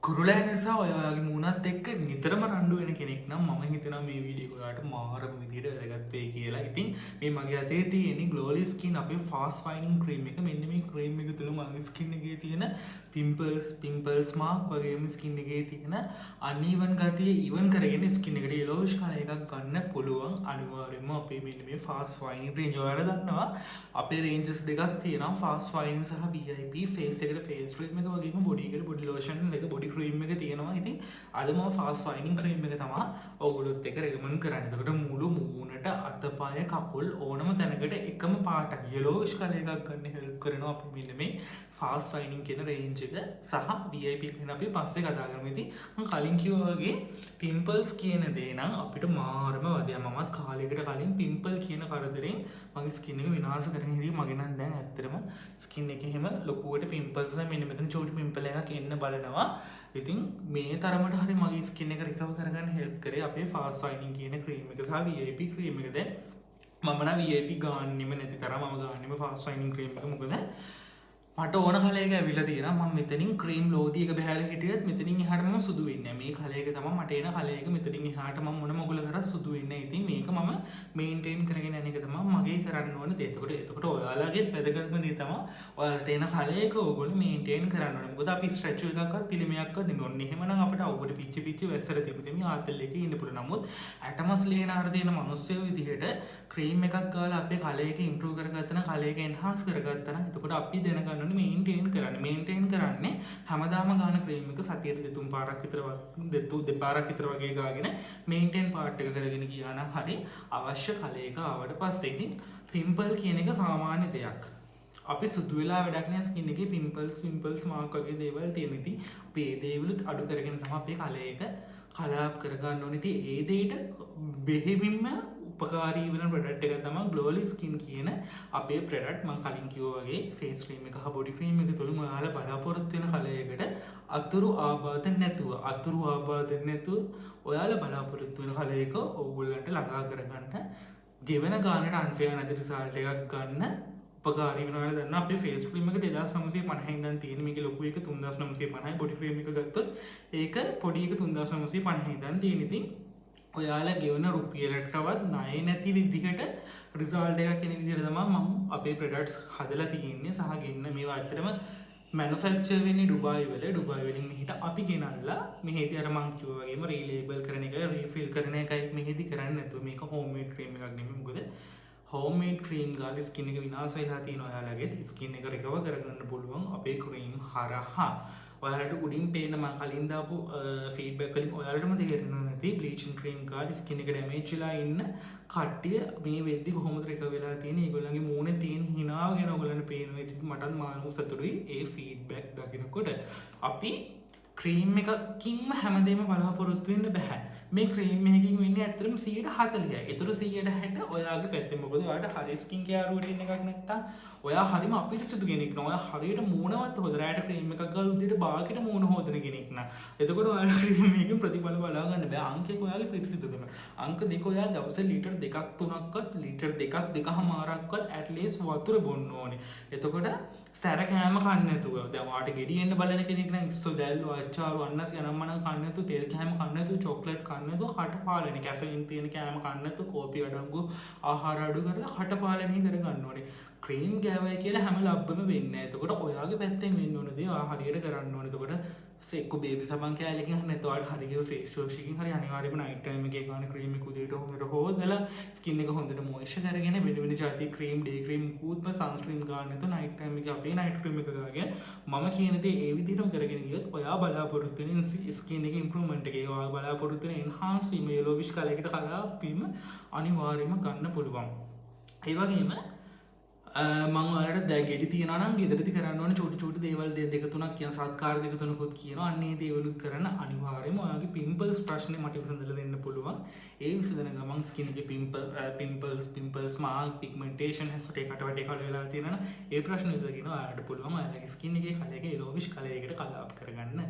කුරුලෑ නිසා ඔයාගේ මූණත් එක්ක නිතරම රණ්ඩු වෙන කෙනෙක් නම් මම හිතනවා මේ වීඩියෝ එක ඔයාලට මාරම විදිහට වැදගත් වෙයි කියලා. ඉතින් මේ මගේ අතේ තියෙන Glowly Skin අපේ fast whitening cream එක. මෙන්න මේ cream එක තුල මගේ skin එකේ තියෙන pimples mark වගේම skin එකේ තියෙන uneven ගතිය even කරගෙන skin එකට yellowish color එකක් ගන්න පුළුවන්. අනිවාර්යයෙන්ම අපේ මෙන්න මේ fast whitening range ඔයාලා දන්නවා අපේ ranges දෙකක් තියෙනවා. fast whitening සහ VIP face එකට face cream එක වගේම body එකට body lotion එක body ක්‍රීම් එක තියෙනවා. ඉතින් අද මම ෆාස්ට් වයිනින් ක්‍රීම් එක තමයි ඔයගොල්ලොත් එක්ක රෙකමන්ඩ් කරන්නේ. එතකොට මුළු මූණට අතපය කකුල් ඕනම තැනකට එකම පාටක් yellowish color එකක් ගන්න හෙල්ප් කරනවා අපි මෙන්න මේ ෆාස්ට් වයිනින් කියන රේන්ජ් එක සහ VIP කියන අපි පස්සේ කතා කරමු. ඉතින් මම කලින් කිව්වා වගේ පිම්පල්ස් කියන දේ නම් අපිට මාරම වදයක්. මමත් කාලයකට කලින් පිම්පල් කියන කරදරෙන් මගේ ස්කින් එක විනාශ කරගෙන ඉතින් මගේ නම් දැන් ඇත්තටම ස්කින් එකේ හැම ලොකුවට පිම්පල්ස් නම් මෙන්න මෙතන චූටි පිම්පල් එකක් එන්න බලනවා. ඉතින් මේ තරමට හරි මගේ ස්කින් එක රිකවර් කරගන්න හෙල්ප් කරේ අපේ ෆාස්ට් වයිනින් කියන ක්‍රීම් එක සහ VIP ක්‍රීම් එක. දැන් මම නම් VIP ගාන්නෙම නැති තරම් මම ගාන්නෙම ෆාස්ට් වයිනින් ක්‍රීම් එක. මොකද මට ඕන කලයක ඇවිල්ලා තියෙනවා. මම මෙතනින් ක්‍රීම් ලෝදි එක බහැලා හිටියත් මෙතනින් එහාට මම සුදු වෙන්නේ නැහැ. මේ කලයක තමයි මට එන කලයක මෙතනින් එහාට මම මොන මොගල කරත් සුදු වෙන්නේ නැහැ. ඉතින් මේක මම මේන්ටේන් කරගෙන යන එක තමයි මගේ කරන්න ඕන දේ. එතකොට ඔයාලගේත් වැදගත්ම දේ තමයි ඔයාලට එන කලයක ඕගොල්ලෝ මේන්ටේන් කරන්න ඕනේ. මොකද අපි ස්ට්‍රැච් එකක්වත් පිළිමයක්වත් දෙන්න ඕනේ. එහෙමනම් අපිට අවුවට පිච්චි වැස්සට තිබෙන්නේ ආතල් එකේ ඉන්න පුළුවන්. නමුත් ඇටමස් ලේනාර තියෙන මිනිස්සු විදිහට ක්‍රීම් එකක් ගාලා අපේ කලයක ඉම්ප්‍රූව් කරගත්තා නම් කලයක එන්හාන්ස් කරගත්තා නම් එතකොට අපි දැනගන්න මේන්ටේන් කරන්නේ හැමදාම ගාන ක්‍රීම් එක සතියට දෙතුන් පාරක් විතර දෙපාරක් විතර වගේ ගාගෙන මේන්ටේන් පාර්ට් එක කරගෙන ගියා නම් හරි අවශ්‍ය කලයක ආවට පස්සේ. ඉතින් පිම්පල් කියන එක සාමාන්‍ය දෙයක්. අපි සුදු වෙලා වැඩක් නෑ ස්කින් එකේ පිම්පල්ස් මාක් වගේ දේවල් තියෙන. ඉතින් අපි ඒ දේවලුත් අඩු කරගෙන තමයි අපේ කලයක කලාප් කරගන්න ඕනේ. ඉතින් ඒ දෙයට බෙහෙවින්ම උපකාරී වෙන ප්‍රොඩක්ට් එක තමයි Glowly Skin කියන අපේ ප්‍රොඩක්ට්. මම කලින් කිව්වා වගේ ෆේස් ක්‍රීම් එක හා බොඩි ක්‍රීම් එක තුලින් ඔයාලා බලාපොරොත්තු වෙන කලයකට අතුරු ආබාධ නැතුව ඔයාලා බලාපොරොත්තු වෙන කලයක ඕගොල්ලන්ට ළඟා කරගන්න ගෙවන ගානට අන්ෆෙයර් නැති රිසල්ට් එකක් ගන්න උපකාරී වෙනවා. ඔයාලා දන්නා අපේ ෆේස් ක්‍රීම් එක 2950 ඉඳන් තියෙන. මේකේ ලොකු එක 3950යි. බොඩි ක්‍රීම් එක ගත්තොත් ඒක පොඩි එක 3950 ඉඳන් තියෙන. ඉතින් ඔයාලා ගෙවන රුපියලටවත් ණය නැති විදිහට රිසල්ට් එකක් එන විදිහට තමයි මම අපේ ප්‍රොඩක්ට්ස් හදලා තියෙන්නේ සහ ගෙන්න මේවා ඇත්තටම මැනුෆැක්චර් වෙන්නේ ඩුබායි වලින් මෙහෙට අපි ගෙනල්ලා මෙහෙදී අර මං කිව්වා වගේම රීලේබල් කරන එක රීෆිල් කරන එකයි මෙහෙදී කරන්නේ නැතුව මේක හෝම්මේඩ් ක්‍රීම් එකක් නෙමෙයි. මොකද හෝම්මේඩ් ක්‍රීම් ගාලා ස්කින් එක විනාශ වෙලා තියෙන ඔයාලගේ ස්කින් එක රිකවර් කරගන්න පුළුවන් අපේ ක්‍රීම් හරහා. ඔයාලට උඩින් පේන මම කලින් දාපු ෆීඩ්බැක් වලින් ඔයාලටම තේරෙනවා නැති බ්ලීචින් ක්‍රීම් ගාලා ස්කින් එක ඩැමේජ් වෙලා ඉන්න කට්ටිය මේ වෙද්දි කොහොමද රිකවර් වෙලා තියෙන්නේ ඒගොල්ලන්ගේ මූණේ තියෙන හිනාව ගැන ඔයගොල්ලන්ට පේනවා. ඉතින් මටත් මානසික සතුටුයි ඒ ෆීඩ්බැක් දකිනකොට. අපි ක්‍රීම් එකකින්ම හැමදේම බලාපොරොත්තු වෙන්න බෑ. මේ ක්‍රීම් එකකින් වෙන්නේ ඇත්තටම 40%යි. ඒතර 60% ඔයාගේ පැත්තෙන්. මොකද ඔයාලට හරි ස්කින් කෙයාර් රූටින් එකක් නැත්තම් ඔයා හරිම අපිරිසිදු කෙනෙක් නෝ. ඔයා හරියට මූණවත් හොදලාට ක්‍රීම් එකක් ගාලා උදේට බාගෙට මූණ හොදන කෙනෙක් නා. එතකොට ඔයාලා ක්‍රීම් එකකින් ප්‍රතිඵල බලා ගන්න බෑ. අංකයක් ඔයාගේ පිරිසිදුකම. අංක දෙක ඔයා දවසේ ලීටර් 2ක් 3ක්වත් ලීටර් 2ක් 2.5ක්වත් at least වතුර බොන්න ඕනේ. එතකොට සැර කෑම කන්න නැතුව දැන් ඔයාට ගෙඩි එන්න බලන කෙනෙක් නම් ඉස්සෝ දැල්ලෝ අච්චාරු අන්නස් යනම්මනම් කන්න නැතුව තෙල් කෑම කන්න නැතුව චොක්ලට් කන්න නැතුව කටපාලනය කැෆීන් තියෙන කෑම කන්න නැතුව කෝපි අඩංගු ආහාර අඩු කරලා කටපාලනය කරගන්න ඕනේ. ක්‍රීම් ගෑවයි කියලා හැම ලබ්බම වෙන්නේ නැහැ. එතකොට ඔයාගේ පැත්තෙන් වෙන්න ඕන දේ ඔයා හරියට කරන්න ඕනේ. එතකොට එක්ක බේබි සබන් කෑල්ලකින් හරි නැත්නම් ඔයාලට හරියට ෆේස් වොෂ් එකකින් හරි අනිවාර්යයෙන්ම නයිට් ටයිම් එකේ ගන්න ක්‍රීම් එක උදේට හොඳට හොදලා ස්කින් එක හොඳට මොයිස්චර් කරගෙන වෙන જાති ක්‍රීම් ඩේ ක්‍රීම් කූත්ම සන්ස්ක්‍රීන් ගන්න නැතුව නයිට් ටයිම් එකේ අපේ නයිට් ක්‍රීම් එක ගාගෙන මම කියන දේ ඒ විදිහටම කරගෙන ගියොත් ඔයා බලාපොරොත්තු වෙන ස්කින් එකේ ඉම්ප්‍රූව්මන්ට් එකේ ඔයා බලාපොරොත්තු වෙන එන්හාන්ස් වීම yellowish color එකට කලාපීම අනිවාර්යයෙන්ම ගන්න පුළුවන්. ඒ වගේම මම ඔයාලට දැන් ගෙඩි තියනවා නම් ගෙදරදි කරන්න ඕනේ චූටි දේවල් දෙක තුනක් කියන සත්කාර දෙක තුනකුත් කියනවා. අන්න ඒ දේවලුත් කරන්න අනිවාර්යයෙන්ම ඔයාගේ පිම්පල්ස් ප්‍රශ්නේ මට විසඳලා දෙන්න පුළුවන්. ඒ විසඳන ගමන් ස්කින් එකේ පිම්පල්ස් මාක් පිග්මන්ටේෂන් හැසට එකට වටේ කළු වෙලා තියෙනවා. ඒ ප්‍රශ්න විසඳගෙන ඔයාලට පුළුවන් ඔයාලගේ ස්කින් එකේ කලයක yellowish color එකකට කලාප් කරගන්න.